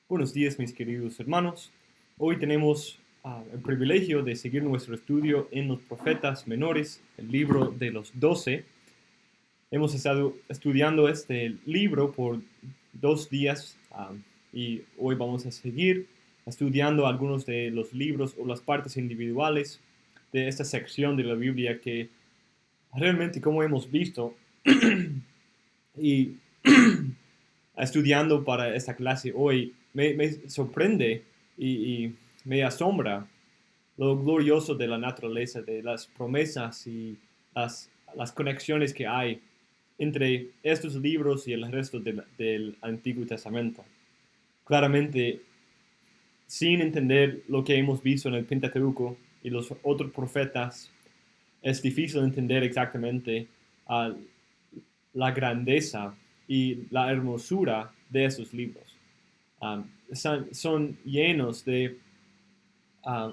Buenos días, mis queridos hermanos. Hoy tenemos el privilegio de seguir nuestro estudio en los profetas menores, el libro de los 12. Hemos estado estudiando este libro por 2 días y hoy vamos a seguir estudiando algunos de los libros o las partes individuales de esta sección de la Biblia que realmente, como hemos visto, y estudiando para esta clase hoy, me sorprende y me asombra lo glorioso de la naturaleza, de las promesas y las conexiones que hay entre estos libros y el resto del Antiguo Testamento. Claramente, sin entender lo que hemos visto en el Pentateuco y los otros profetas, es difícil entender exactamente uh, la grandeza y la hermosura de esos libros. Son llenos de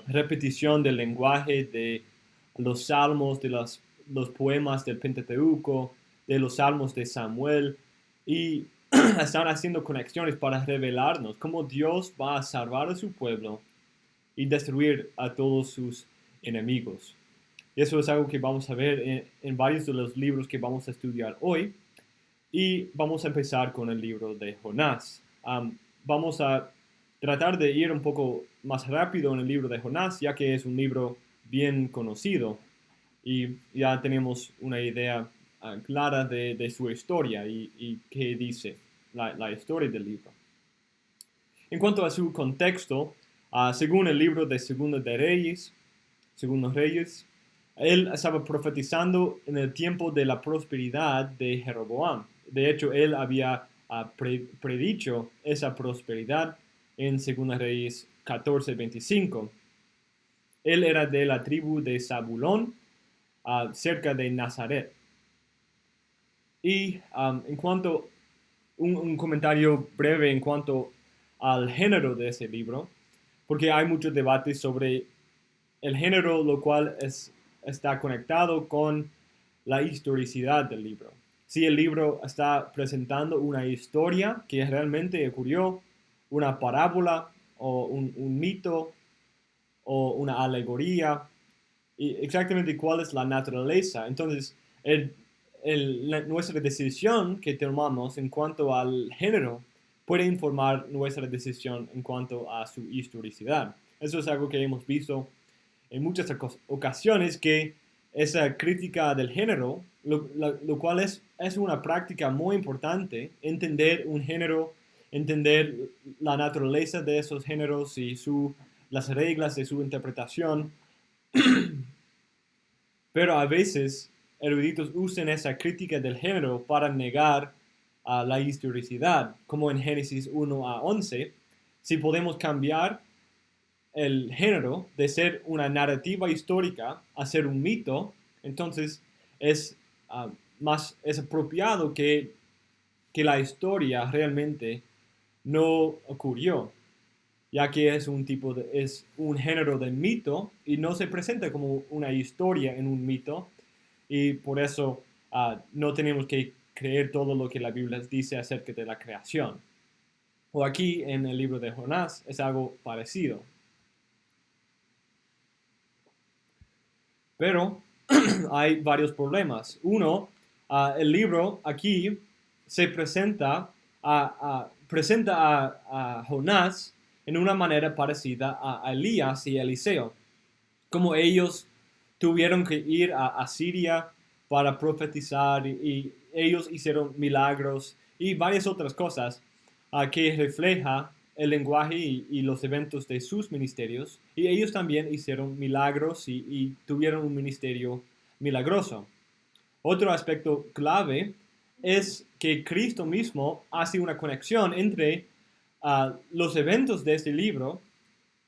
repetición del lenguaje de los salmos, de los poemas del Pentateuco, de los salmos de Samuel, y están haciendo conexiones para revelarnos cómo Dios va a salvar a su pueblo y destruir a todos sus enemigos. Y eso es algo que vamos a ver en varios de los libros que vamos a estudiar hoy. Y vamos a empezar con el libro de Jonás. Vamos a tratar de ir un poco más rápido en el libro de Jonás, ya que es un libro bien conocido y ya tenemos una idea clara de su historia y qué dice la historia del libro. En cuanto a su contexto, según el libro de Segundos Reyes, él estaba profetizando en el tiempo de la prosperidad de Jeroboam. De hecho, él había predicho esa prosperidad en Segundos Reyes 14:25. Él era de la tribu de Zabulón, cerca de Nazaret. Y en cuanto un comentario breve en cuanto al género de ese libro, porque hay muchos debates sobre el género, lo cual está conectado con la historicidad del libro. Si el libro está presentando una historia que realmente ocurrió, una parábola o un mito o una alegoría, y exactamente cuál es la naturaleza. Entonces, nuestra decisión que tomamos en cuanto al género puede informar nuestra decisión en cuanto a su historicidad. Eso es algo que hemos visto en muchas ocasiones, que esa crítica del género, lo cual es una práctica muy importante, entender un género, entender la naturaleza de esos géneros y las reglas de su interpretación. Pero a veces eruditos usan esa crítica del género para negar la historicidad, como en Génesis 1 a 11. Si podemos cambiar el género de ser una narrativa histórica a ser un mito, entonces es es apropiado que la historia realmente no ocurrió, ya que es un género de mito y no se presenta como una historia en un mito, y por eso no tenemos que creer todo lo que la Biblia dice acerca de la creación. O aquí en el libro de Jonás es algo parecido. Pero hay varios problemas. Uno, el libro aquí se presenta a Jonás en una manera parecida a Elías y Eliseo, como ellos tuvieron que ir a Siria para profetizar y ellos hicieron milagros y varias otras cosas que refleja el lenguaje y los eventos de sus ministerios, y ellos también hicieron milagros y tuvieron un ministerio milagroso. Otro aspecto clave es que Cristo mismo hace una conexión entre los eventos de este libro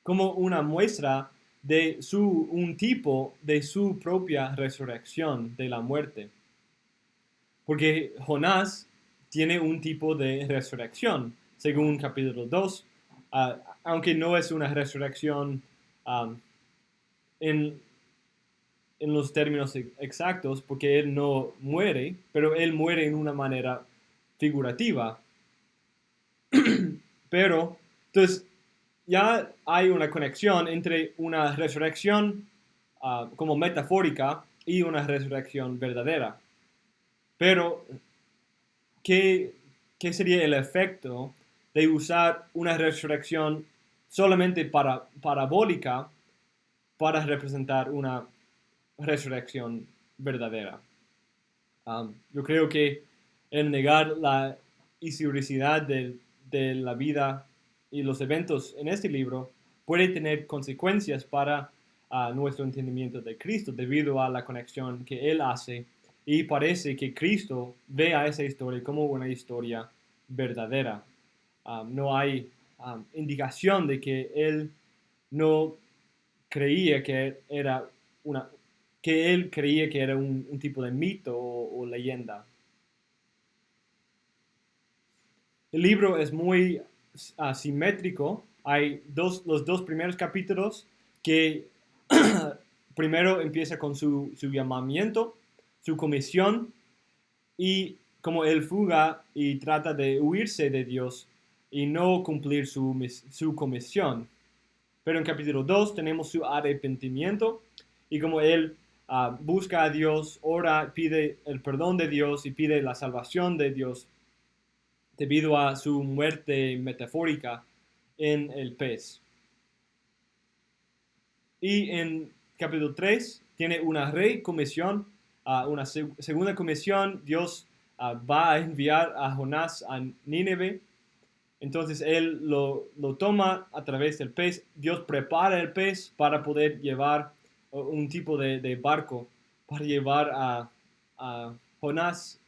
como una muestra de un tipo de su propia resurrección de la muerte. Porque Jonás tiene un tipo de resurrección, según capítulo 2, aunque no es una resurrección en, en los términos exactos, porque él no muere, pero él muere en una manera figurativa. Pero Entonces, ya hay una conexión entre una resurrección como metafórica y una resurrección verdadera. Pero, ¿qué sería el efecto de usar una resurrección solamente parabólica para representar una resurrección verdadera? Yo creo que el negar la historicidad de la vida y los eventos en este libro puede tener consecuencias para nuestro entendimiento de Cristo debido a la conexión que Él hace, y parece que Cristo ve a esa historia como una historia verdadera. No hay indicación de que Él no creía que era un tipo de mito o leyenda. El libro es muy simétrico. Hay los dos primeros capítulos que primero empieza con su llamamiento, su comisión, y como él fuga y trata de huirse de Dios y no cumplir su comisión. Pero en capítulo 2 tenemos su arrepentimiento y como él busca a Dios, ora, pide el perdón de Dios y pide la salvación de Dios debido a su muerte metafórica en el pez. Y en capítulo 3 tiene una recomisión, una segunda comisión. Dios va a enviar a Jonás a Nínive. Entonces él lo toma a través del pez. Dios prepara el pez para poder llevar un tipo de barco para llevar a Jonás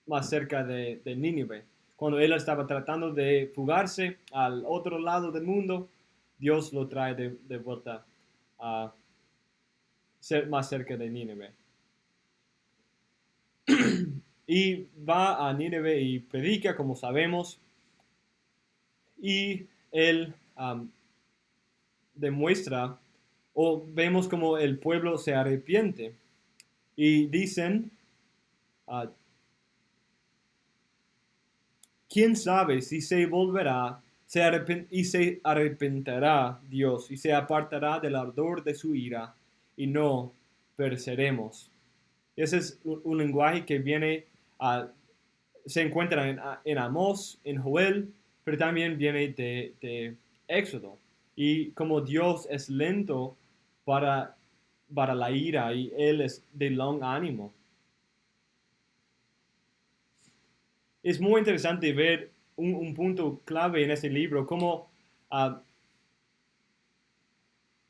más cerca de Nínive. Cuando él estaba tratando de fugarse al otro lado del mundo, Dios lo trae de vuelta a ser más cerca de Nínive. Y va a Nínive y predica, como sabemos, y él demuestra, o vemos como el pueblo se arrepiente. Y dicen, ¿quién sabe si se volverá y se arrepentirá Dios y se apartará del ardor de su ira y no pereceremos? Ese es un lenguaje que viene, se encuentra en Amós, en Joel, pero también viene de Éxodo. Y como Dios es lento para la ira y Él es de long ánimo. Es muy interesante ver un punto clave en este libro, como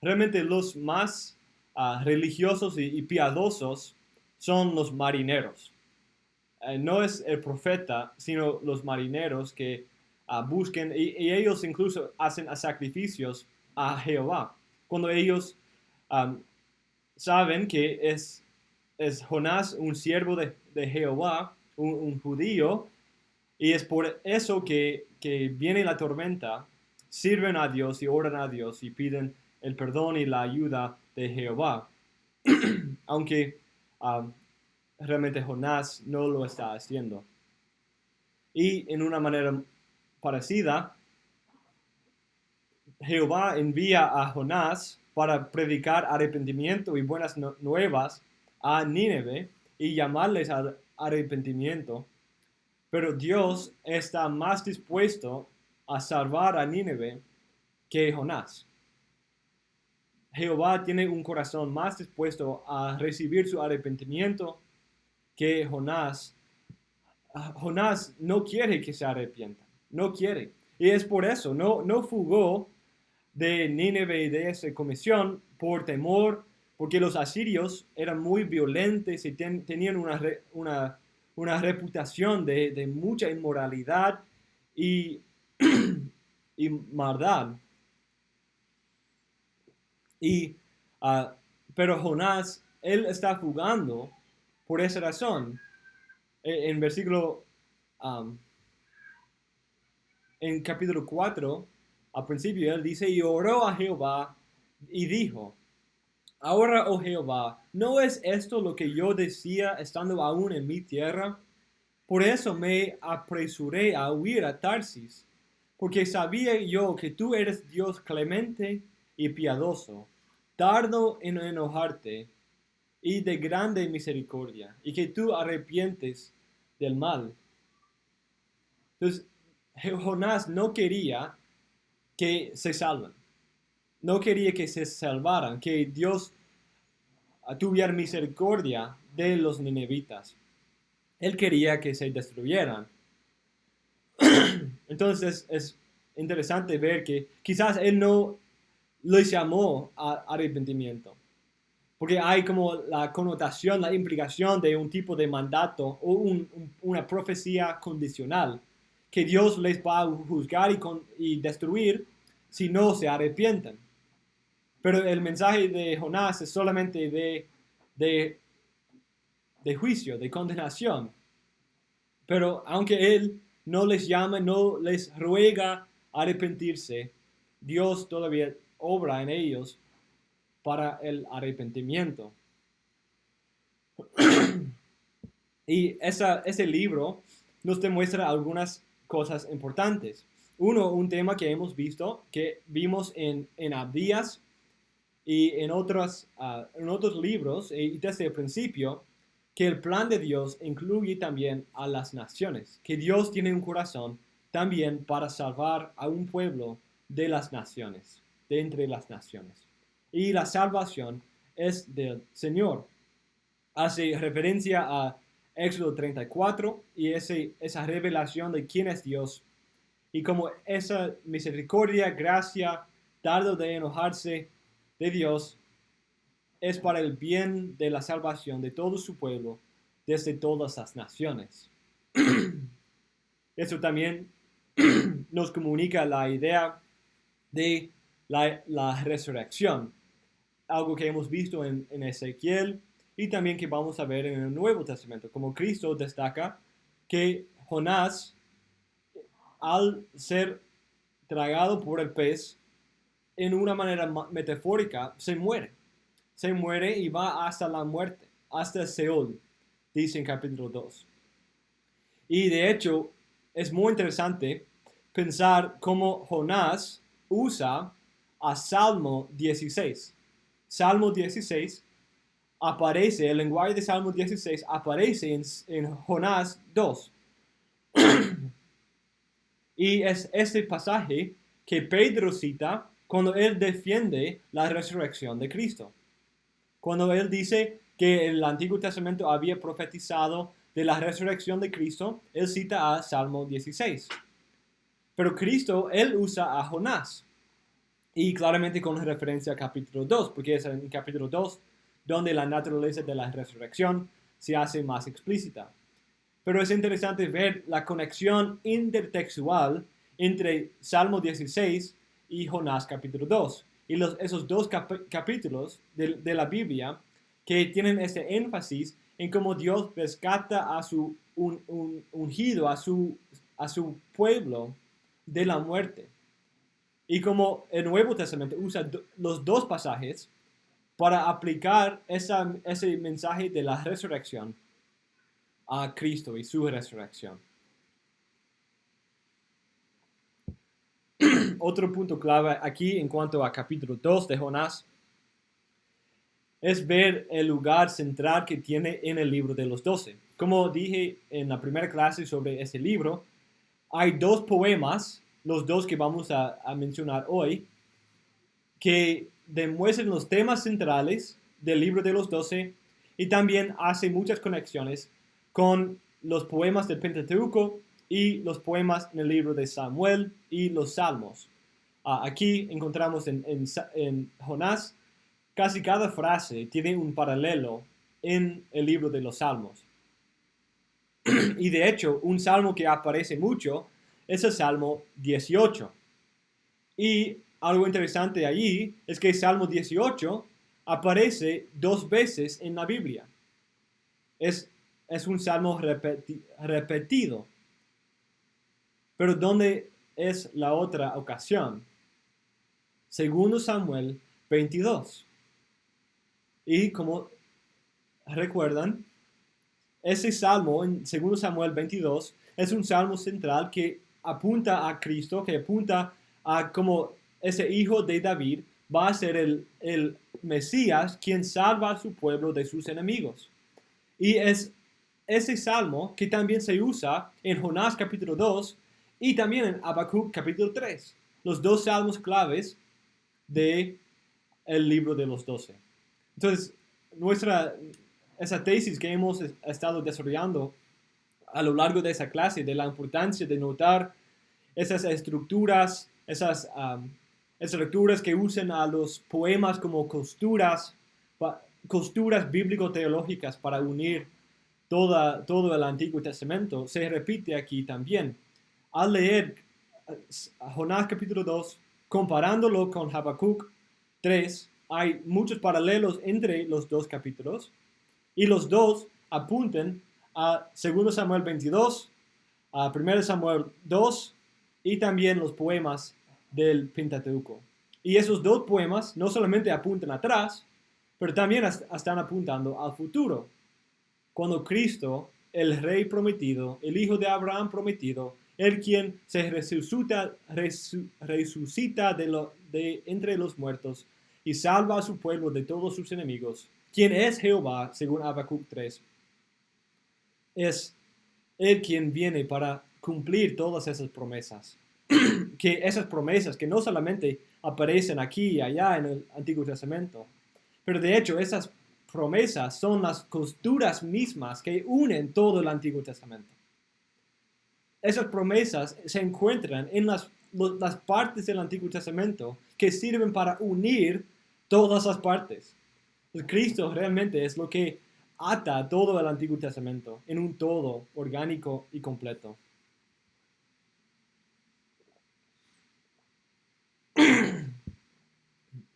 realmente los más religiosos y piadosos son los marineros. No es el profeta, sino los marineros que busquen, y ellos incluso hacen sacrificios a Jehová. Cuando ellos saben que es Jonás un siervo de Jehová, un judío, y es por eso que viene la tormenta, sirven a Dios y oran a Dios y piden el perdón y la ayuda de Jehová. Aunque realmente Jonás no lo está haciendo. Y en una manera parecida, Jehová envía a Jonás para predicar arrepentimiento y buenas nuevas a Nínive y llamarles al arrepentimiento. Pero Dios está más dispuesto a salvar a Nínive que Jonás. Jehová tiene un corazón más dispuesto a recibir su arrepentimiento que Jonás. Jonás no quiere que se arrepienta, no quiere. Y es por eso, no fugó de Nínive y de esa comisión por temor, porque los asirios eran muy violentos y tenían una reputación de mucha inmoralidad y, y maldad. Pero Jonás, él está fugando por esa razón. En versículo, en capítulo 4, al principio él dice, y oró a Jehová y dijo, ahora, oh Jehová, ¿no es esto lo que yo decía estando aún en mi tierra? Por eso me apresuré a huir a Tarsis, porque sabía yo que tú eres Dios clemente y piadoso, tardo en enojarte y de grande misericordia, y que tú arrepientes del mal. Entonces, Jonás no quería que se salven, no quería que se salvaran, que Dios tuviera misericordia de los ninevitas. Él quería que se destruyeran. Entonces es interesante ver que quizás él no les llamó a arrepentimiento, porque hay como la connotación, la implicación de un tipo de mandato o una profecía condicional, que Dios les va a juzgar y destruir si no se arrepienten. Pero el mensaje de Jonás es solamente de juicio, de condenación. Pero aunque Él no les llama, no les ruega arrepentirse, Dios todavía obra en ellos para el arrepentimiento. Y ese libro nos demuestra algunas cosas importantes. Uno, un tema que hemos visto, que vimos en Abdías y en otros libros, y desde el principio, que el plan de Dios incluye también a las naciones, que Dios tiene un corazón también para salvar a un pueblo de las naciones, de entre las naciones. Y la salvación es del Señor. Hace referencia a Éxodo 34 y esa revelación de quién es Dios. Y como esa misericordia, gracia, tardo de enojarse de Dios, es para el bien de la salvación de todo su pueblo desde todas las naciones. Eso también nos comunica la idea de la resurrección, algo que hemos visto en Ezequiel y también que vamos a ver en el Nuevo Testamento, como Cristo destaca que Jonás, al ser tragado por el pez, en una manera metafórica, se muere y va hasta la muerte, hasta Seol, dice en capítulo 2. Y de hecho, es muy interesante pensar cómo Jonás usa a Salmo 16. Salmo 16 aparece, el lenguaje de Salmo 16 aparece en Jonás 2. Y es este pasaje que Pedro cita cuando él defiende la resurrección de Cristo. Cuando él dice que el Antiguo Testamento había profetizado de la resurrección de Cristo, él cita a Salmo 16. Pero Cristo, él usa a Jonás. Y claramente con referencia a capítulo 2, porque es en capítulo 2 donde la naturaleza de la resurrección se hace más explícita. Pero es interesante ver la conexión intertextual entre Salmo 16 y Jonás capítulo 2. Y esos dos capítulos de la Biblia que tienen ese énfasis en cómo Dios rescata a su ungido, a su pueblo de la muerte. Y como el Nuevo Testamento usa los dos pasajes para aplicar ese mensaje de la resurrección a Cristo y su resurrección. Otro punto clave aquí en cuanto a capítulo 2 de Jonás es ver el lugar central que tiene en el libro de los 12. Como dije en la primera clase sobre ese libro, hay dos poemas, los dos que vamos a mencionar hoy, que demuestran los temas centrales del libro de los 12 y también hace muchas conexiones con los poemas del Pentateuco y los poemas en el libro de Samuel y los Salmos. Aquí encontramos en Jonás, casi cada frase tiene un paralelo en el libro de los Salmos. Y de hecho, un salmo que aparece mucho es el Salmo 18. Y algo interesante allí es que el Salmo 18 aparece dos veces en la Biblia. Es un salmo repetido. Pero ¿dónde es la otra ocasión? Segundo Samuel 22. Y como recuerdan, ese salmo en 2 Samuel 22 es un salmo central que apunta a Cristo, que apunta a como ese hijo de David va a ser el Mesías quien salva a su pueblo de sus enemigos. Y es ese salmo que también se usa en Jonás capítulo 2 y también en Habacuc capítulo 3. Los dos salmos claves del libro de los 12. Entonces, esa tesis que hemos estado desarrollando a lo largo de esa clase, de la importancia de notar esas estructuras, esas estructuras que usan a los poemas como costuras bíblico-teológicas para unir todo el Antiguo Testamento, se repite aquí también. Al leer Jonás capítulo 2, comparándolo con Habacuc 3, hay muchos paralelos entre los dos capítulos y los dos apuntan a 2 Samuel 22, a 1 Samuel 2 y también los poemas del Pentateuco. Y esos dos poemas no solamente apuntan atrás, pero también están apuntando al futuro. Cuando Cristo, el Rey prometido, el Hijo de Abraham prometido, el quien se resucita de entre los muertos y salva a su pueblo de todos sus enemigos, quien es Jehová, según Habacuc 3, es el quien viene para cumplir todas esas promesas. Que esas promesas que no solamente aparecen aquí y allá en el Antiguo Testamento, pero de hecho esas promesas son las costuras mismas que unen todo el Antiguo Testamento. Esas promesas se encuentran en las partes del Antiguo Testamento que sirven para unir todas las partes. Cristo realmente es lo que ata todo el Antiguo Testamento en un todo orgánico y completo.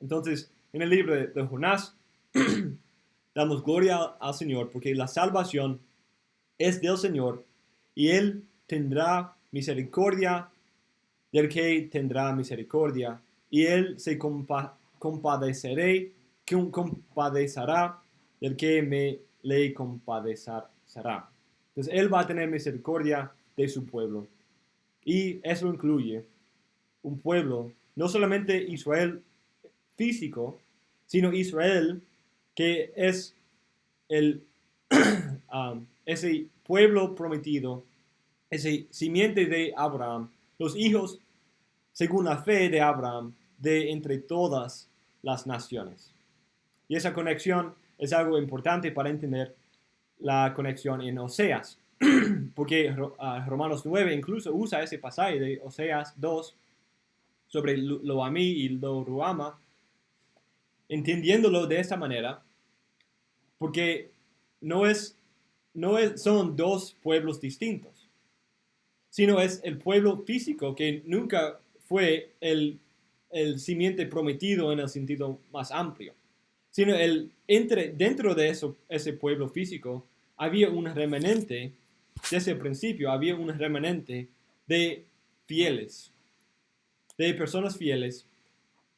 Entonces, en el libro de Jonás, damos gloria al Señor porque la salvación es del Señor y Él tendrá misericordia del que tendrá misericordia y Él se compadecerá del que le compadecerá. Entonces Él va a tener misericordia de su pueblo y eso incluye un pueblo, no solamente Israel físico, sino Israel que es ese pueblo prometido, ese simiente de Abraham, los hijos según la fe de Abraham, de entre todas las naciones. Y esa conexión es algo importante para entender la conexión en Oseas, porque Romanos 9 incluso usa ese pasaje de Oseas 2 sobre lo amí y lo ruama, entendiéndolo de esta manera, porque son dos pueblos distintos, sino es el pueblo físico que nunca fue el simiente prometido en el sentido más amplio, sino dentro de ese pueblo físico había un remanente, desde el principio había un remanente de fieles, de personas fieles,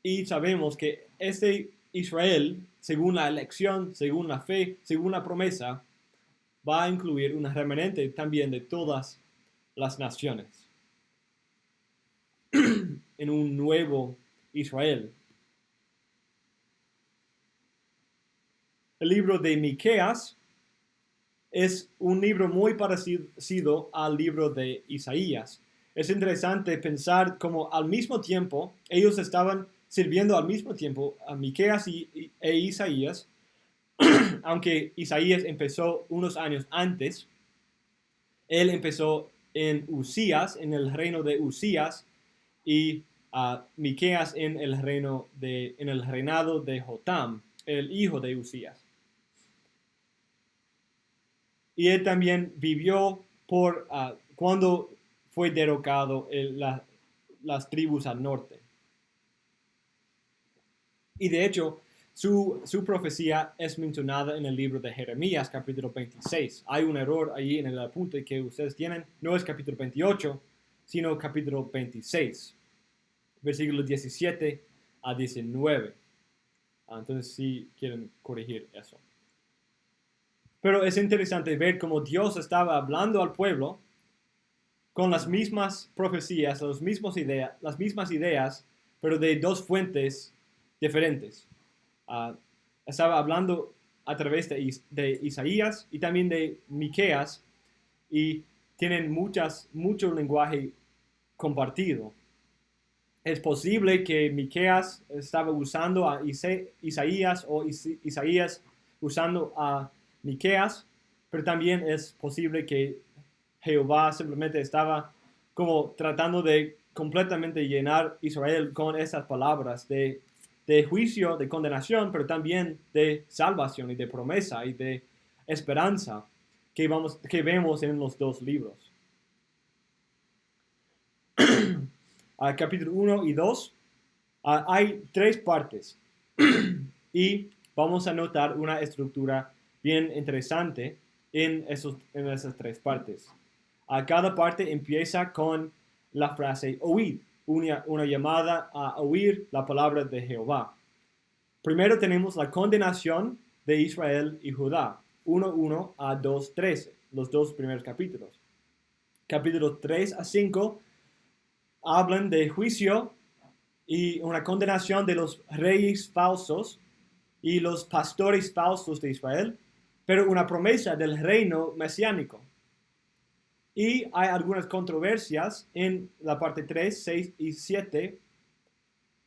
y sabemos que ese Israel, según la elección, según la fe, según la promesa, va a incluir un remanente también de todas las naciones en un nuevo Israel. El libro de Miqueas es un libro muy parecido al libro de Isaías. Es interesante pensar cómo al mismo tiempo ellos estaban sirviendo al mismo tiempo a Miqueas e Isaías, aunque Isaías empezó unos años antes. Él empezó en Usías, en el reino de Usías, y Miqueas en el reinado de Jotam, el hijo de Usías. Y él también vivió cuando fue derrocado las tribus al norte. Y de hecho, su profecía es mencionada en el libro de Jeremías, capítulo 26. Hay un error ahí en el apunte que ustedes tienen. No es capítulo 28, sino capítulo 26, versículos 17 a 19. Entonces, sí quieren corregir eso. Pero es interesante ver cómo Dios estaba hablando al pueblo, con las mismas profecías, las mismas ideas, pero de dos fuentes diferentes. Estaba hablando a través de Isaías y también de Miqueas, y tienen mucho lenguaje compartido. Es posible que Miqueas estaba usando a Isaías o Isaías usando a Miqueas, pero también es posible que Jehová simplemente estaba como tratando de completamente llenar Israel con esas palabras de juicio, de condenación, pero también de salvación y de promesa y de esperanza que vemos en los dos libros. Capítulo 1 y 2, hay 3 partes y vamos a notar una estructura bien interesante en esas 3 partes. Cada parte empieza con la frase oíd, una llamada a oír la palabra de Jehová. Primero tenemos la condenación de Israel y Judá, 1:1 a 2:13, los 2 primeros capítulos. Capítulos 3 a 5 hablan de juicio y una condenación de los reyes falsos y los pastores falsos de Israel, pero una promesa del reino mesiánico. Y hay algunas controversias en la parte 3, 6 y 7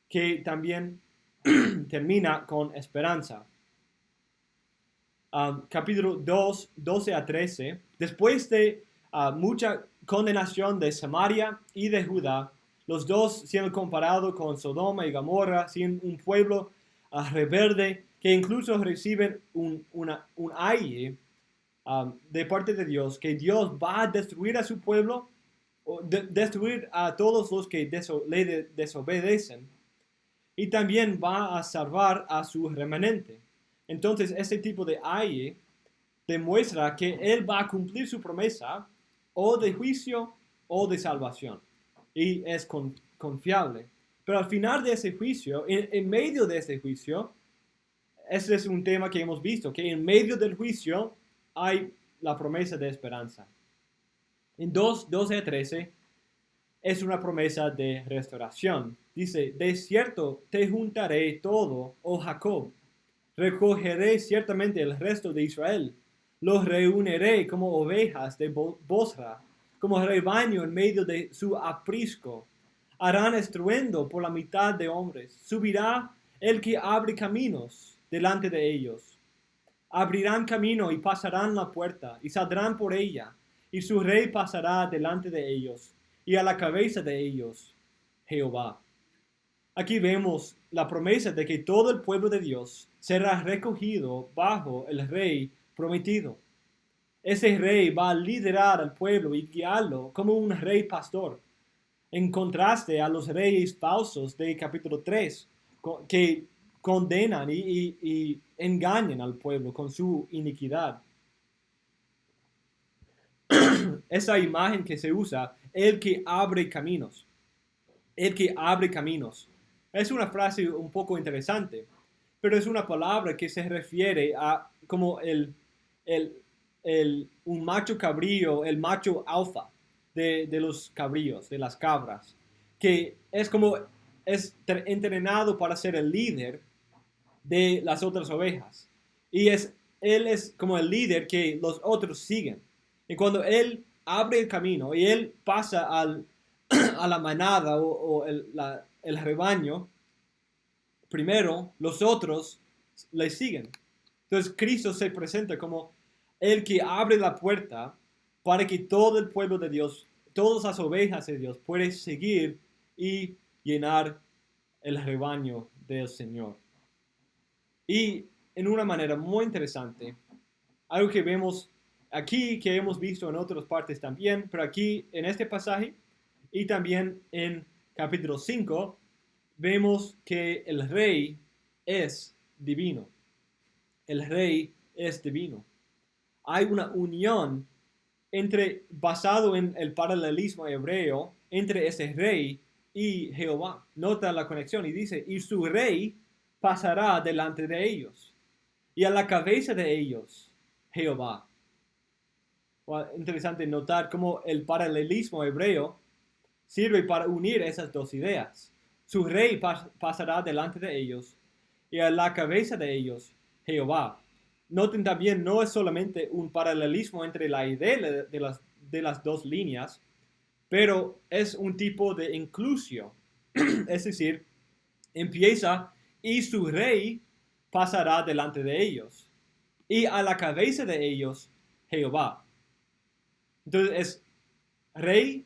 que también termina con esperanza. Capítulo 2, 12 a 13. Después de mucha condenación de Samaria y de Judá, los dos siendo comparados con Sodoma y Gomorra, siendo un pueblo rebelde que incluso reciben un aire de parte de Dios, que Dios va a destruir a su pueblo, o destruir a todos los que le desobedecen, y también va a salvar a su remanente. Entonces, este tipo de aire demuestra que Él va a cumplir su promesa o de juicio o de salvación, y es confiable. Pero al final de ese juicio, en medio de ese juicio, ese es un tema que hemos visto, que en medio del juicio hay la promesa de esperanza. En 2:12 a 13 es una promesa de restauración. Dice, de cierto te juntaré todo, oh Jacob. Recogeré ciertamente el resto de Israel. Los reuniré como ovejas de Bosra, como rebaño en medio de su aprisco. Harán estruendo por la mitad de hombres. Subirá el que abre caminos delante de ellos. Abrirán camino y pasarán la puerta y saldrán por ella, y su rey pasará delante de ellos, y a la cabeza de ellos, Jehová. Aquí vemos la promesa de que todo el pueblo de Dios será recogido bajo el rey prometido. Ese rey va a liderar al pueblo y guiarlo como un rey pastor, en contraste a los reyes falsos de capítulo 3, que condenan y engañan al pueblo con su iniquidad. Esa imagen que se usa, el que abre caminos. El que abre caminos. Es una frase un poco interesante, pero es una palabra que se refiere a como un macho cabrío, el macho alfa de los cabríos, de las cabras, que es entrenado para ser el líder de las otras ovejas. Y él es como el líder que los otros siguen. Y cuando él abre el camino y él pasa a la manada o el rebaño, primero los otros le siguen. Entonces Cristo se presenta como el que abre la puerta para que todo el pueblo de Dios, todas las ovejas de Dios, puedan seguir y llenar el rebaño del Señor. Y en una manera muy interesante, algo que vemos aquí, que hemos visto en otras partes también, pero aquí en este pasaje y también en capítulo 5, vemos que el rey es divino. El rey es divino. Hay una unión basado en el paralelismo hebreo entre ese rey y Jehová. Nota la conexión y dice, y su rey pasará delante de ellos, y a la cabeza de ellos, Jehová. interesante notar cómo el paralelismo hebreo sirve para unir esas dos ideas. Su rey pasará delante de ellos y a la cabeza de ellos Jehová. Noten también, no es solamente un paralelismo entre la idea de las dos líneas, pero es un tipo de inclusión. Es decir, empieza y su rey pasará delante de ellos y a la cabeza de ellos Jehová. Entonces es rey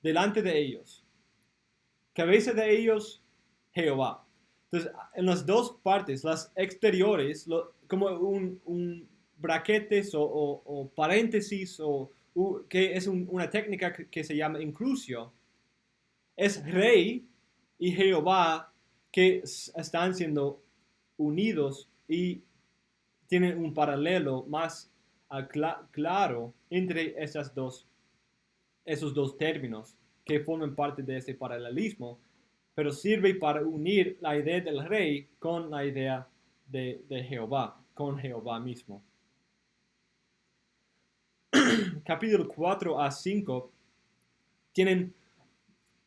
delante de ellos, cabeza de ellos Jehová. Entonces en las dos partes, las exteriores, como un braquetes o paréntesis que es una técnica que se llama inclusio, es rey y Jehová que están siendo unidos y tienen un paralelo más claro entre esos dos términos que forman parte de ese paralelismo, pero sirve para unir la idea del rey con la idea de Jehová, con Jehová mismo. Capítulo 4 a 5 tienen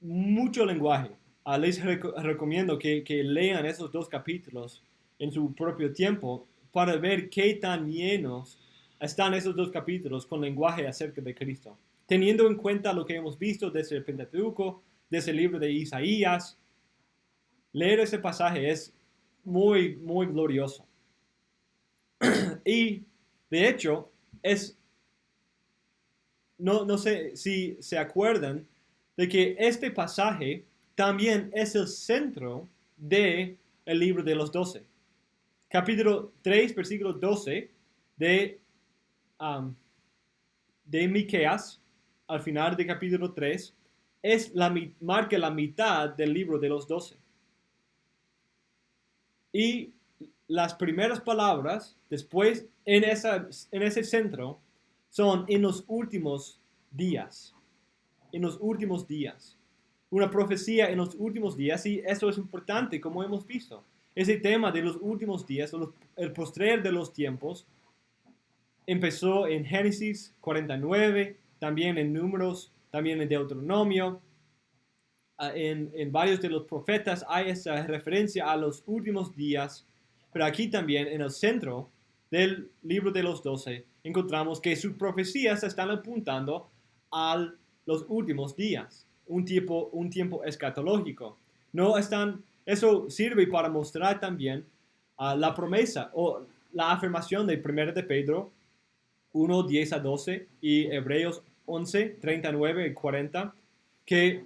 mucho lenguaje. Les recomiendo que lean esos dos capítulos en su propio tiempo para ver qué tan llenos están esos dos capítulos con lenguaje acerca de Cristo. Teniendo en cuenta lo que hemos visto desde el Pentateuco, desde el libro de Isaías, leer ese pasaje es muy, muy glorioso. Y, de hecho, no sé si se acuerdan de que este pasaje también es el centro del libro de los 12. Capítulo 3, versículo 12 de Miqueas, al final del capítulo 3, marca la mitad del libro de los 12. Y las primeras palabras, después, en ese centro, son en los últimos días. En los últimos días. Una profecía en los últimos días, y eso es importante, como hemos visto. Ese tema de los últimos días, el postrer de los tiempos, empezó en Génesis 49, también en Números, también en Deuteronomio. En varios de los profetas hay esa referencia a los últimos días, pero aquí también en el centro del libro de los 12 encontramos que sus profecías están apuntando a los últimos días, un tiempo escatológico. Eso sirve para mostrar también la promesa o la afirmación de 1 de Pedro 1, 10 a 12 y Hebreos 11, 39 y 40, que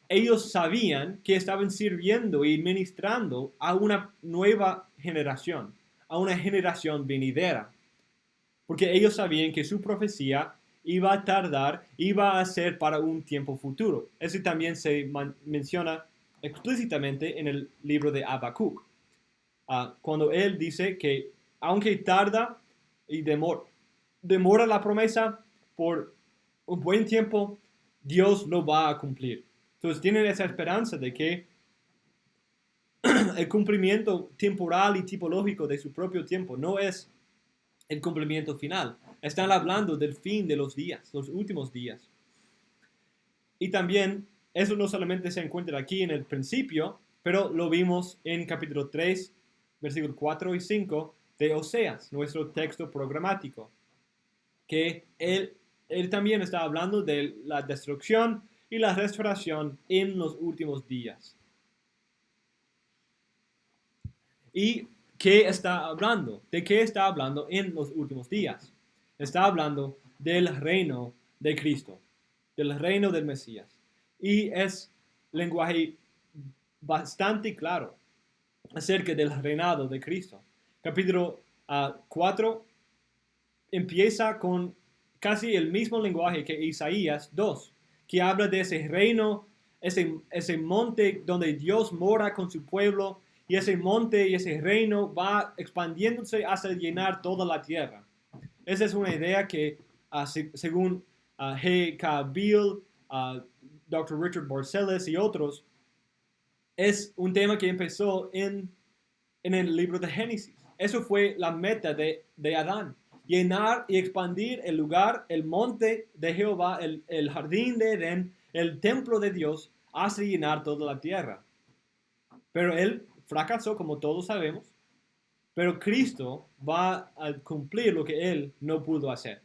ellos sabían que estaban sirviendo y ministrando a una nueva generación, a una generación venidera, porque ellos sabían que su profecía iba a tardar, iba a ser para un tiempo futuro. Eso también se menciona explícitamente en el libro de Habacuc, cuando él dice que aunque tarda y demora la promesa por un buen tiempo, Dios lo va a cumplir. Entonces tienen esa esperanza de que el cumplimiento temporal y tipológico de su propio tiempo no es el cumplimiento final. Están hablando del fin de los días, los últimos días. Y también eso no solamente se encuentra aquí en el principio, pero lo vimos en capítulo 3, versículos 4 y 5 de Oseas, nuestro texto programático, que él también está hablando de la destrucción y la restauración en los últimos días. ¿Y qué está hablando? ¿De qué está hablando en los últimos días? Está hablando del reino de Cristo, del reino del Mesías. Y es lenguaje bastante claro acerca del reinado de Cristo. Capítulo 4 empieza con casi el mismo lenguaje que Isaías 2, que habla de ese reino, ese monte donde Dios mora con su pueblo, y ese monte y ese reino va expandiéndose hasta llenar toda la tierra. Esa es una idea que, según G. K. Beale, Dr. Richard Barcellus y otros, es un tema que empezó en el libro de Génesis. Eso fue la meta de Adán, llenar y expandir el lugar, el monte de Jehová, el jardín de Edén, el templo de Dios, hace llenar toda la tierra. Pero él fracasó, como todos sabemos, pero Cristo va a cumplir lo que él no pudo hacer.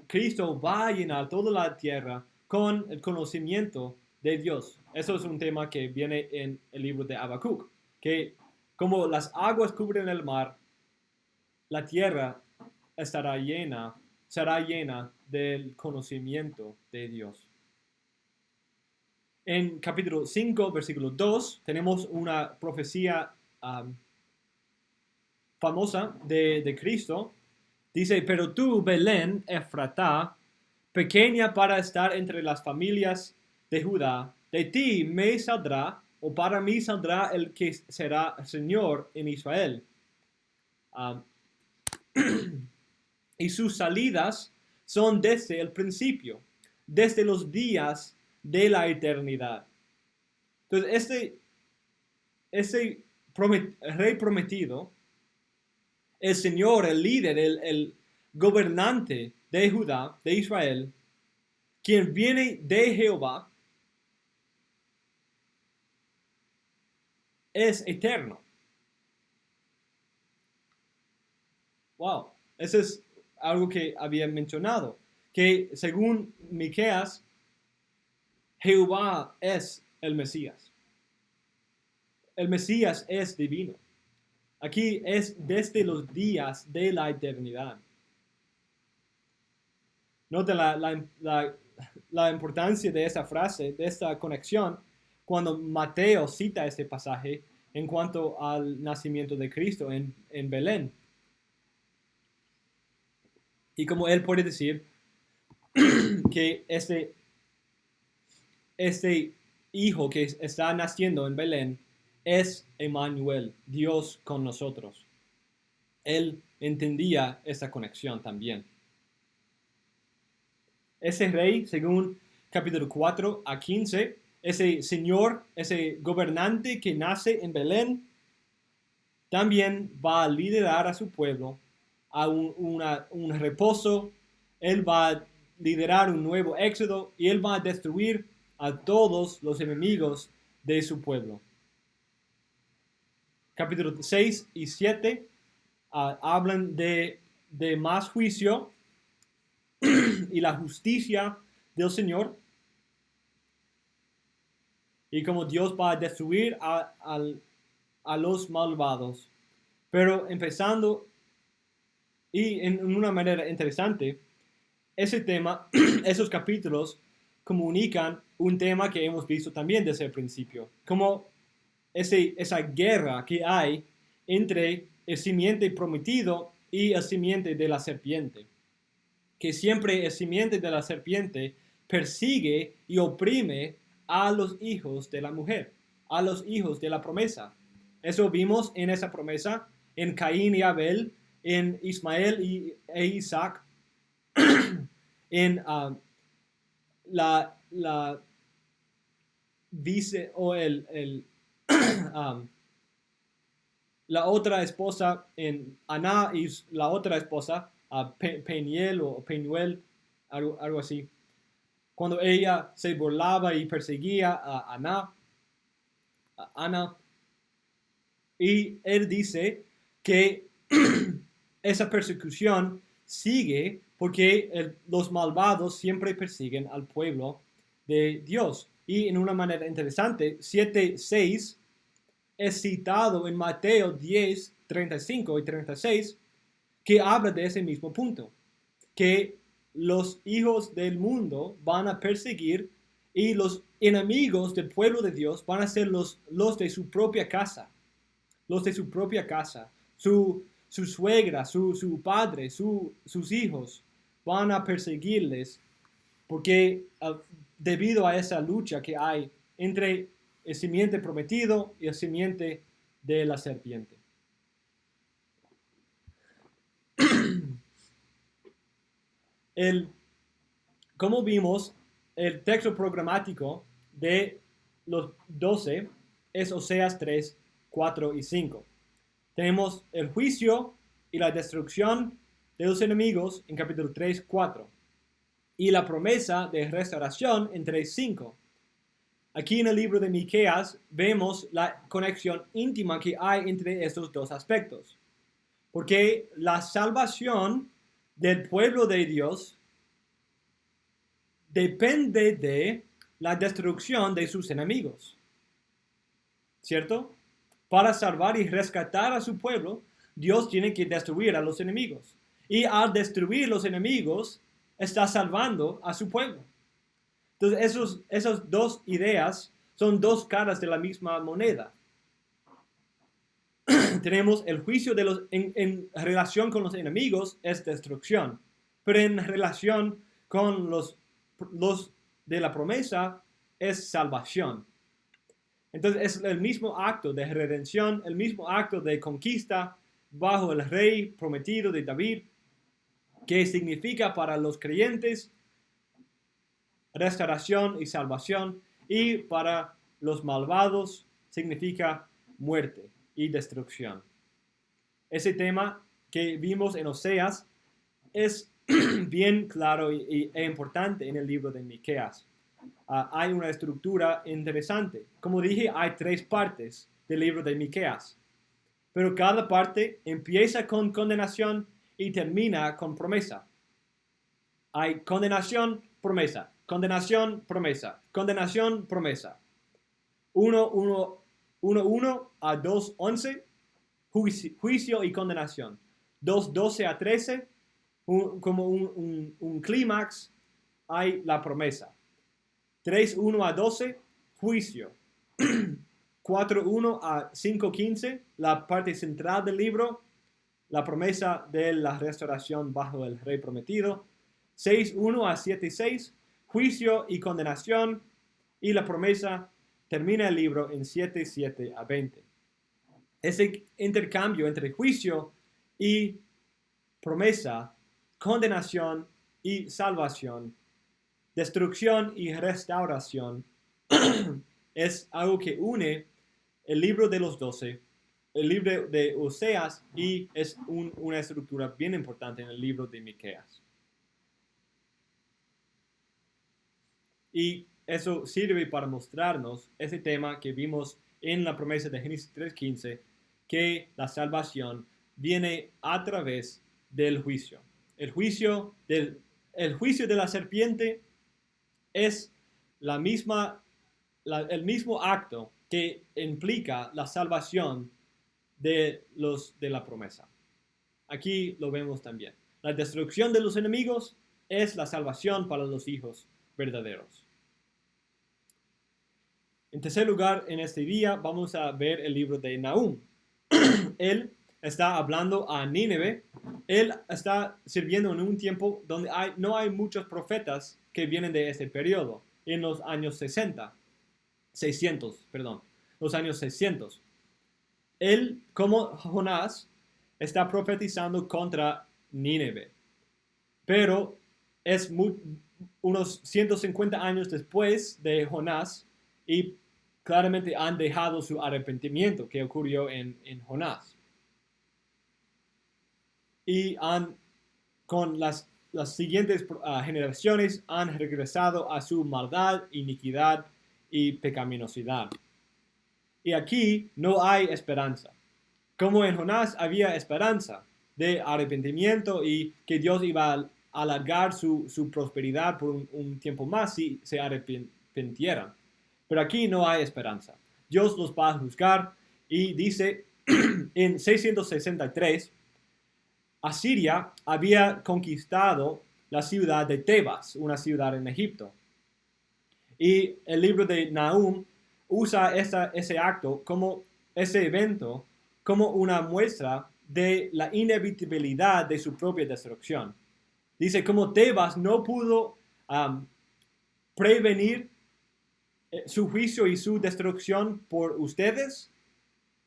Cristo va a llenar toda la tierra con el conocimiento de Dios. Eso es un tema que viene en el libro de Habacuc, que como las aguas cubren el mar, la tierra será llena del conocimiento de Dios. En capítulo 5, versículo 2, tenemos una profecía famosa de Cristo. Dice, pero tú, Belén, Efratá, pequeña para estar entre las familias de Judá, de ti me saldrá, o para mí saldrá el que será Señor en Israel. Y sus salidas son desde el principio, desde los días de la eternidad. Entonces, este rey prometido, el Señor, el líder, el gobernante de Judá, de Israel, quien viene de Jehová, es eterno. Wow, eso es algo que había mencionado, que según Miqueas, Jehová es el Mesías. El Mesías es divino. Aquí es desde los días de la eternidad. Nota la importancia de esa frase, de esta conexión, cuando Mateo cita este pasaje en cuanto al nacimiento de Cristo en Belén. Y como él puede decir que este hijo que está naciendo en Belén es Emmanuel, Dios con nosotros. Él entendía esa conexión también. Ese rey, según capítulo 4 a 15, ese señor, ese gobernante que nace en Belén, también va a liderar a su pueblo a un reposo. Él va a liderar un nuevo éxodo y él va a destruir a todos los enemigos de su pueblo. Capítulo 6 y 7 hablan de más juicio y la justicia del Señor, y como Dios va a destruir a los malvados. Pero empezando, y en una manera interesante, ese tema, esos capítulos comunican un tema que hemos visto también desde el principio, como esa guerra que hay entre el simiente prometido y el simiente de la serpiente, que siempre el simiente de la serpiente persigue y oprime a los hijos de la mujer, a los hijos de la promesa. Eso vimos en esa promesa, en Caín y Abel, en Ismael e Isaac, en la vice o la otra esposa en Aná y la otra esposa Peniel o Penuel, algo así. Cuando ella se burlaba y perseguía a Ana, y él dice que esa persecución sigue porque los malvados siempre persiguen al pueblo de Dios. Y en una manera interesante, 7:6 es citado en Mateo 10, 35 y 36, que habla de ese mismo punto, que los hijos del mundo van a perseguir y los enemigos del pueblo de Dios van a ser los de su propia casa, los de su propia casa, su suegra, su padre, sus hijos van a perseguirles porque debido a esa lucha que hay entre el simiente prometido y el simiente de la serpiente. Como vimos, el texto programático de los 12 es Oseas 3, 4 y 5. Tenemos el juicio y la destrucción de los enemigos en capítulo 3, 4 y la promesa de restauración en 3, 5. Aquí en el libro de Miqueas vemos la conexión íntima que hay entre estos dos aspectos. Porque la salvación del pueblo de Dios depende de la destrucción de sus enemigos. ¿Cierto? Para salvar y rescatar a su pueblo, Dios tiene que destruir a los enemigos. Y al destruir los enemigos, está salvando a su pueblo. Entonces, esas dos ideas son dos caras de la misma moneda. Tenemos el juicio en relación con los enemigos es destrucción, pero en relación con los de la promesa es salvación. Entonces es el mismo acto de redención, el mismo acto de conquista bajo el rey prometido de David, que significa para los creyentes restauración y salvación, y para los malvados significa muerte y destrucción. Ese tema que vimos en Oseas es bien claro e importante en el libro de Miqueas. Hay una estructura interesante. Como dije, hay 3 partes del libro de Miqueas, pero cada parte empieza con condenación y termina con promesa. Hay condenación, promesa, condenación, promesa, condenación, promesa. 1:1 a 2:11, juicio y condenación. 2:12 a 13, como un clímax, hay la promesa. 3:1 a 12, juicio. 4:1 a 5:15, la parte central del libro, la promesa de la restauración bajo el rey prometido. 6:1 a 7:6, juicio y condenación, y la promesa termina el libro en 7:7 a 20. Ese intercambio entre juicio y promesa, condenación y salvación, destrucción y restauración, es algo que une el libro de los 12, el libro de Oseas, y es una estructura bien importante en el libro de Miqueas. Y eso sirve para mostrarnos ese tema que vimos en la promesa de Génesis 3:15, que la salvación viene a través del juicio. El juicio de la serpiente es el mismo acto que implica la salvación de la promesa. Aquí lo vemos también. La destrucción de los enemigos es la salvación para los hijos verdaderos. En tercer lugar, en este día vamos a ver el libro de Nahum. Él está hablando a Nínive. Él está sirviendo en un tiempo donde no hay muchos profetas que vienen de ese periodo, en los años 600. Los años 600. Él, como Jonás, está profetizando contra Nínive. Pero es unos 150 años después de Jonás, y claramente han dejado su arrepentimiento que ocurrió en Jonás. Y con las siguientes generaciones han regresado a su maldad, iniquidad y pecaminosidad. Y aquí no hay esperanza. Como en Jonás había esperanza de arrepentimiento y que Dios iba a alargar su prosperidad por un tiempo más si se arrepintieran. Pero aquí no hay esperanza. Dios los va a juzgar y dice en 663, Asiria había conquistado la ciudad de Tebas, una ciudad en Egipto. Y el libro de Nahum usa ese acto, ese evento, como una muestra de la inevitabilidad de su propia destrucción. Dice, como Tebas no pudo prevenir su juicio y su destrucción por ustedes,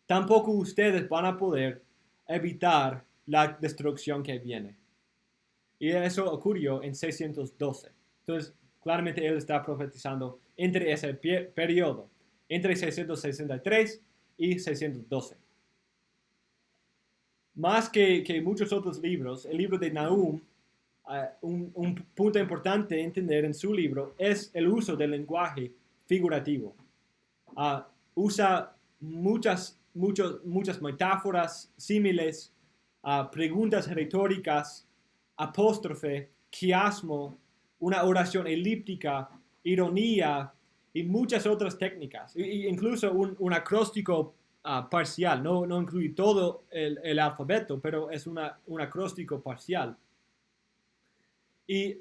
tampoco ustedes van a poder evitar la destrucción que viene. Y eso ocurrió en 612. Entonces, claramente él está profetizando entre ese periodo, entre 663 y 612. más que muchos otros libros, el libro de Nahum, un punto importante de entender en su libro es el uso del lenguaje figurativo. Usa muchas metáforas, símiles, preguntas retóricas, apóstrofe, quiasmo, una oración elíptica, ironía y muchas otras técnicas. Incluso un acróstico parcial, no incluye todo el alfabeto, pero es un acróstico parcial. Y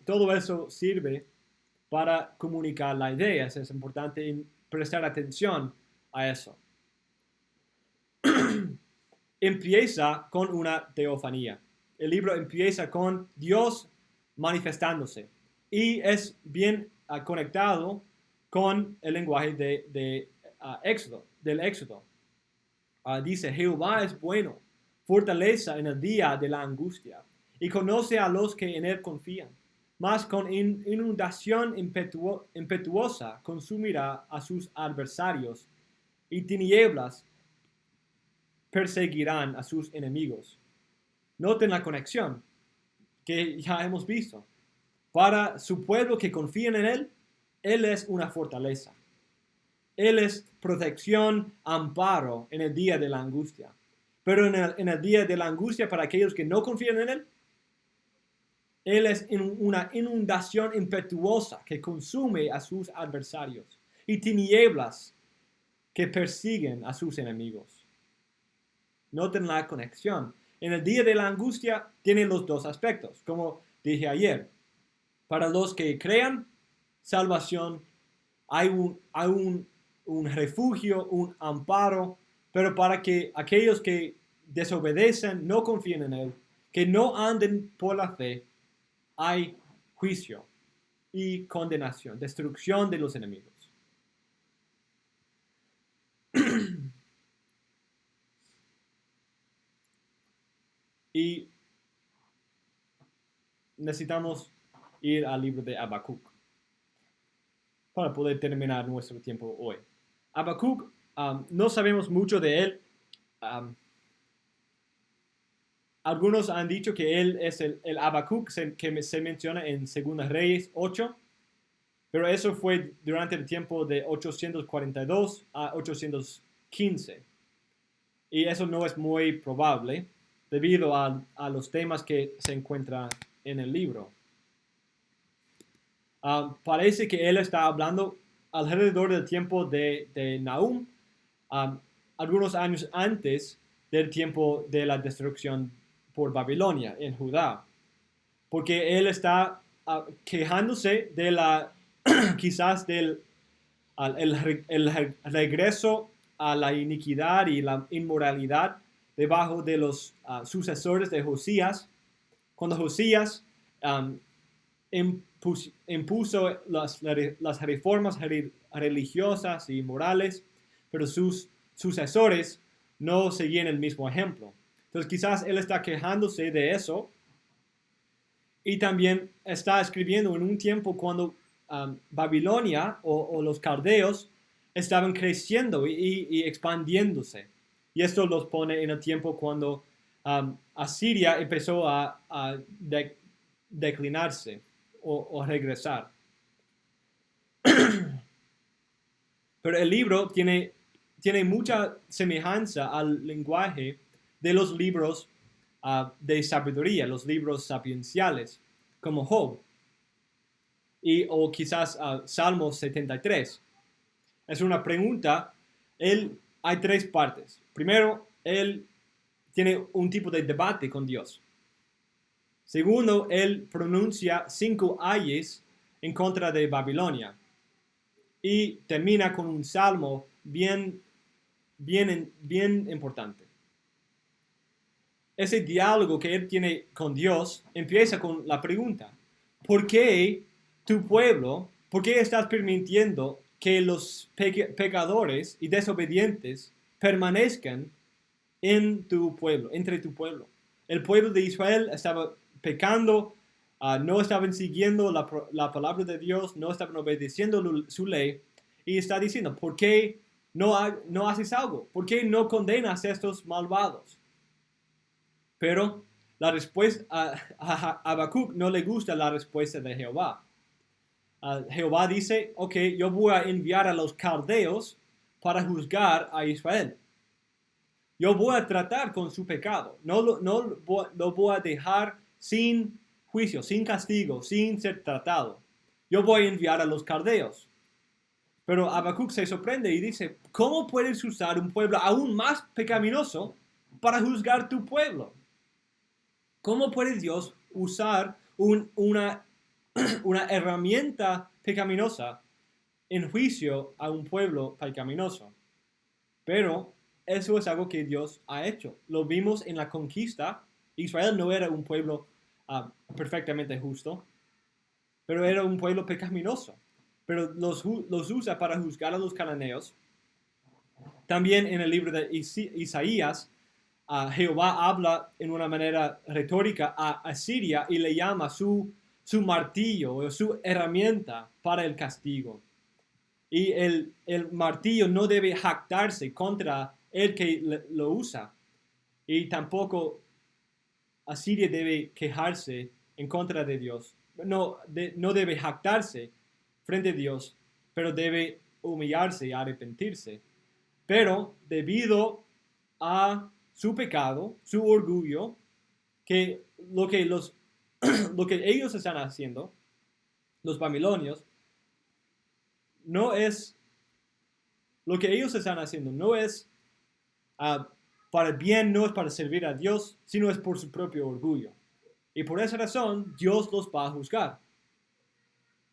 todo eso sirve para comunicar la idea. Es importante prestar atención a eso. Empieza con una teofanía. El libro empieza con Dios manifestándose y es bien conectado con el lenguaje del Éxodo. Dice, Jehová es bueno, fortaleza en el día de la angustia, y conoce a los que en él confían. Mas con inundación impetuosa consumirá a sus adversarios, y tinieblas perseguirán a sus enemigos. Noten la conexión que ya hemos visto. Para su pueblo que confían en él, él es una fortaleza. Él es protección, amparo en el día de la angustia. Pero en el día de la angustia, para aquellos que no confían en él es una inundación impetuosa que consume a sus adversarios y tinieblas que persiguen a sus enemigos. Noten la conexión. En el día de la angustia tiene los dos aspectos, como dije ayer. Para los que crean, salvación, hay un refugio, un amparo, pero para que aquellos que desobedecen, no confíen en él, que no anden por la fe, hay juicio y condenación, destrucción de los enemigos. Y necesitamos ir al libro de Habacuc para poder terminar nuestro tiempo hoy. Habacuc, no sabemos mucho de él. Algunos han dicho que él es el Habacuc que se menciona en 2 Reyes 8, pero eso fue durante el tiempo de 842 a 815. Y eso no es muy probable debido a los temas que se encuentran en el libro. Parece que él está hablando alrededor del tiempo de Nahum, algunos años antes del tiempo de la destrucción por Babilonia en Judá, porque él está quejándose de quizás del el regreso a la iniquidad y la inmoralidad debajo de los sucesores de Josías, cuando Josías impuso las reformas religiosas y morales, pero sus sucesores no seguían el mismo ejemplo. Entonces quizás él está quejándose de eso y también está escribiendo en un tiempo cuando Babilonia o los caldeos estaban creciendo y expandiéndose. Y esto los pone en el tiempo cuando Asiria empezó a declinarse o regresar. Pero el libro tiene mucha semejanza al lenguaje de los libros de sabiduría, los libros sapienciales, como Job, o quizás Salmo 73. Es una pregunta. Hay tres partes. Primero, él tiene un tipo de debate con Dios. Segundo, él pronuncia 5 ayes en contra de Babilonia. Y termina con un salmo bien importante. Ese diálogo que él tiene con Dios empieza con la pregunta: ¿por qué tu pueblo, por qué estás permitiendo que los pecadores y desobedientes permanezcan en tu pueblo, entre tu pueblo? El pueblo de Israel estaba pecando, no estaban siguiendo la palabra de Dios, no estaban obedeciendo su ley, y está diciendo: ¿por qué no haces algo? ¿Por qué no condenas a estos malvados? Pero la respuesta a Habacuc no le gusta la respuesta de Jehová. Jehová dice, ok, yo voy a enviar a los caldeos para juzgar a Israel. Yo voy a tratar con su pecado. No lo voy a dejar sin juicio, sin castigo, sin ser tratado. Yo voy a enviar a los caldeos. Pero Habacuc se sorprende y dice, ¿cómo puedes usar un pueblo aún más pecaminoso para juzgar tu pueblo? ¿Cómo puede Dios usar una herramienta pecaminosa en juicio a un pueblo pecaminoso? Pero eso es algo que Dios ha hecho. Lo vimos en la conquista. Israel no era un pueblo perfectamente justo, pero era un pueblo pecaminoso. Pero los usa para juzgar a los cananeos. También en el libro de Isaías, Jehová habla en una manera retórica a Asiria y le llama su martillo o su herramienta para el castigo. Y el martillo no debe jactarse contra el que lo usa. Y tampoco Asiria debe quejarse en contra de Dios. No debe jactarse frente a Dios, pero debe humillarse y arrepentirse. Pero debido a su pecado, su orgullo, que lo que ellos están haciendo, los babilonios, no es lo que ellos están haciendo, no es para el bien, no es para servir a Dios, sino es por su propio orgullo. Y por esa razón, Dios los va a juzgar.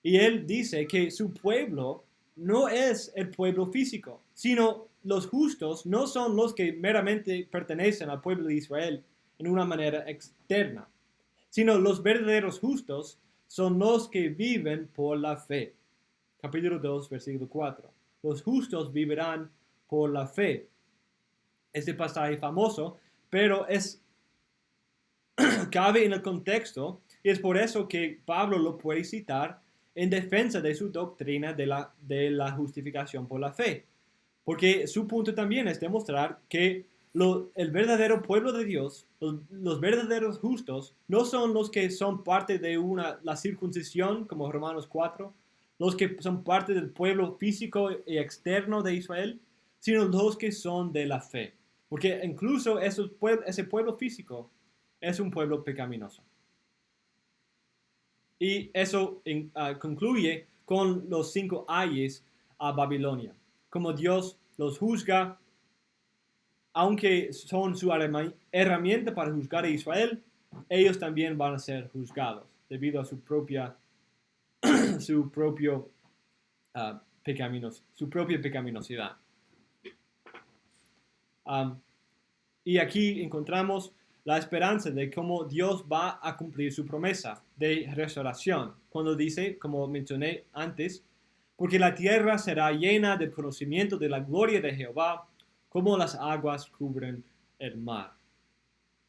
Y él dice que su pueblo no es el pueblo físico, sino los justos no son los que meramente pertenecen al pueblo de Israel en una manera externa, sino los verdaderos justos son los que viven por la fe. Capítulo 2, versículo 4. Los justos vivirán por la fe. Este pasaje famoso, pero cabe en el contexto y es por eso que Pablo lo puede citar en defensa de su doctrina de la justificación por la fe. Porque su punto también es demostrar que el verdadero pueblo de Dios, los verdaderos justos, no son los que son parte de la circuncisión, como Romanos 4, los que son parte del pueblo físico y externo de Israel, sino los que son de la fe. Porque incluso ese pueblo físico es un pueblo pecaminoso. Y eso concluye con los 5 ayes a Babilonia. Como Dios los juzga, aunque son su herramienta para juzgar a Israel, ellos también van a ser juzgados debido a su propia pecaminosidad. Y aquí encontramos la esperanza de cómo Dios va a cumplir su promesa de restauración. Cuando dice, como mencioné antes, porque la tierra será llena del conocimiento de la gloria de Jehová, como las aguas cubren el mar.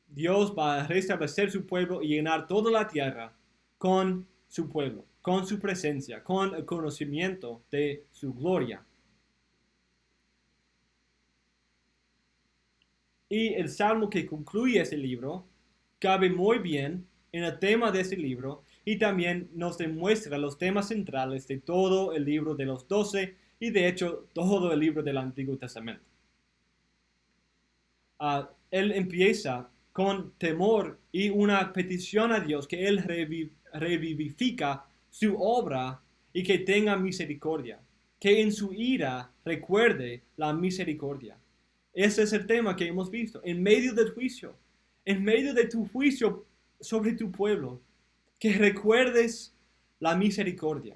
Dios va a restablecer su pueblo y llenar toda la tierra con su pueblo, con su presencia, con el conocimiento de su gloria. Y el salmo que concluye ese libro cabe muy bien en el tema de ese libro y también nos demuestra los temas centrales de todo el libro de los 12 y de hecho todo el libro del Antiguo Testamento. Él empieza con temor y una petición a Dios que Él revivifica su obra y que tenga misericordia, que en su ira recuerde la misericordia. Ese es el tema que hemos visto. En medio del juicio, en medio de tu juicio sobre tu pueblo, que recuerdes la misericordia,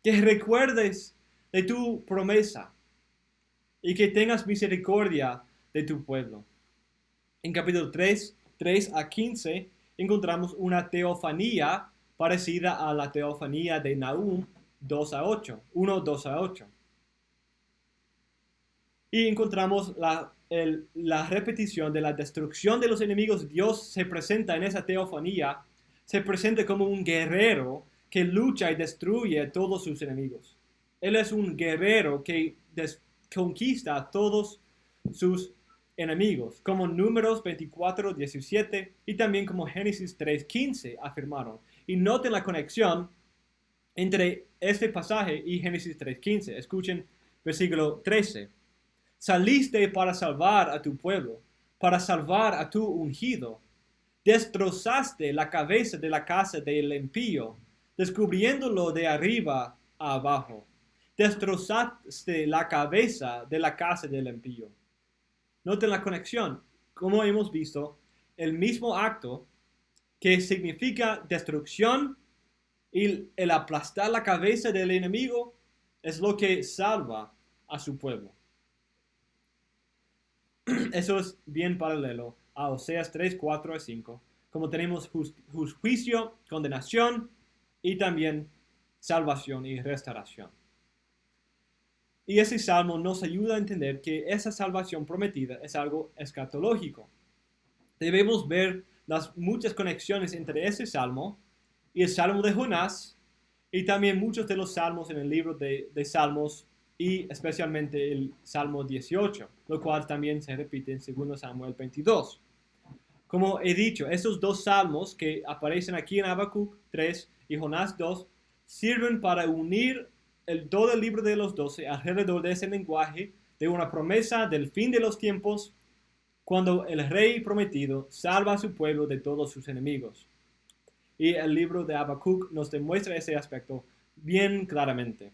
que recuerdes de tu promesa y que tengas misericordia de tu pueblo. En capítulo 3 a 15, encontramos una teofanía parecida a la teofanía de Nahum 2 a 8. Y encontramos la repetición de la destrucción de los enemigos. Dios se presenta en esa teofanía, se presenta como un guerrero que lucha y destruye a todos sus enemigos. Él es un guerrero que conquista a todos sus enemigos, como Números 24:17 y también como Génesis 3:15 afirmaron. Y noten la conexión entre este pasaje y Génesis 3:15. Escuchen versículo 13. Saliste para salvar a tu pueblo, para salvar a tu ungido. Destrozaste la cabeza de la casa del impío, descubriéndolo de arriba a abajo. Destrozaste la cabeza de la casa del impío. Noten la conexión. Como hemos visto, el mismo acto que significa destrucción y el aplastar la cabeza del enemigo es lo que salva a su pueblo. Eso es bien paralelo a Oseas 3, 4 y 5. Como tenemos juicio, condenación y también salvación y restauración. Y ese salmo nos ayuda a entender que esa salvación prometida es algo escatológico. Debemos ver las muchas conexiones entre ese salmo y el salmo de Jonás y también muchos de los salmos en el libro de Salmos y especialmente el Salmo 18, lo cual también se repite en 2 Samuel 22. Como he dicho, estos dos salmos que aparecen aquí en Habacuc 3 y Jonás 2 sirven para unir todo el libro de los 12 alrededor de ese lenguaje de una promesa del fin de los tiempos, cuando el rey prometido salva a su pueblo de todos sus enemigos. Y el libro de Habacuc nos demuestra ese aspecto bien claramente.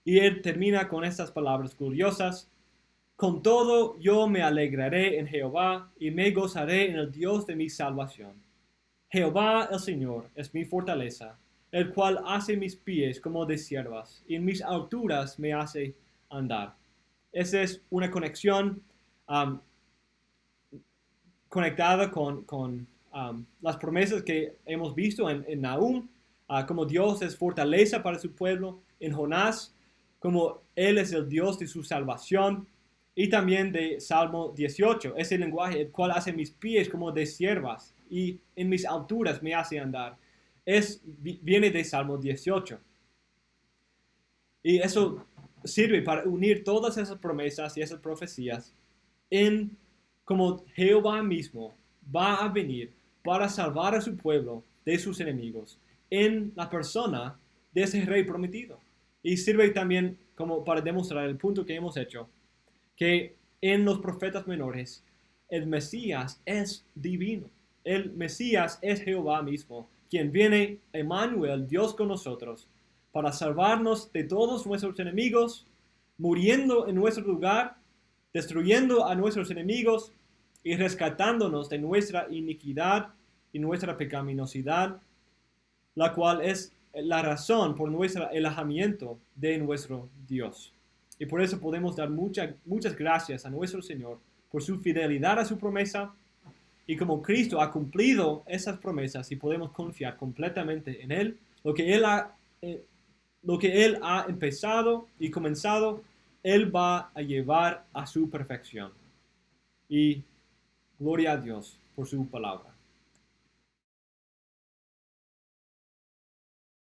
Y él termina con estas palabras gloriosas. Con todo yo me alegraré en Jehová y me gozaré en el Dios de mi salvación. Jehová el Señor es mi fortaleza, el cual hace mis pies como de ciervas y en mis alturas me hace andar. Esa es una conexión conectada con las promesas que hemos visto en Nahum, como Dios es fortaleza para su pueblo, en Jonás, como Él es el Dios de su salvación, y también de Salmo 18, ese lenguaje, el cual hace mis pies como de ciervas y en mis alturas me hace andar. Viene de Salmo 18. Y eso sirve para unir todas esas promesas y esas profecías en como Jehová mismo va a venir para salvar a su pueblo de sus enemigos en la persona de ese rey prometido. Y sirve también como para demostrar el punto que hemos hecho, que en los profetas menores el Mesías es divino. El Mesías es Jehová mismo, quien viene, Emmanuel, Dios con nosotros, para salvarnos de todos nuestros enemigos, muriendo en nuestro lugar, destruyendo a nuestros enemigos y rescatándonos de nuestra iniquidad y nuestra pecaminosidad, la cual es la razón por nuestro alejamiento de nuestro Dios. Y por eso podemos dar muchas gracias a nuestro Señor por su fidelidad a su promesa, y como Cristo ha cumplido esas promesas y podemos confiar completamente en Él, lo que Él ha empezado y comenzado, Él va a llevar a su perfección. Y gloria a Dios por su palabra.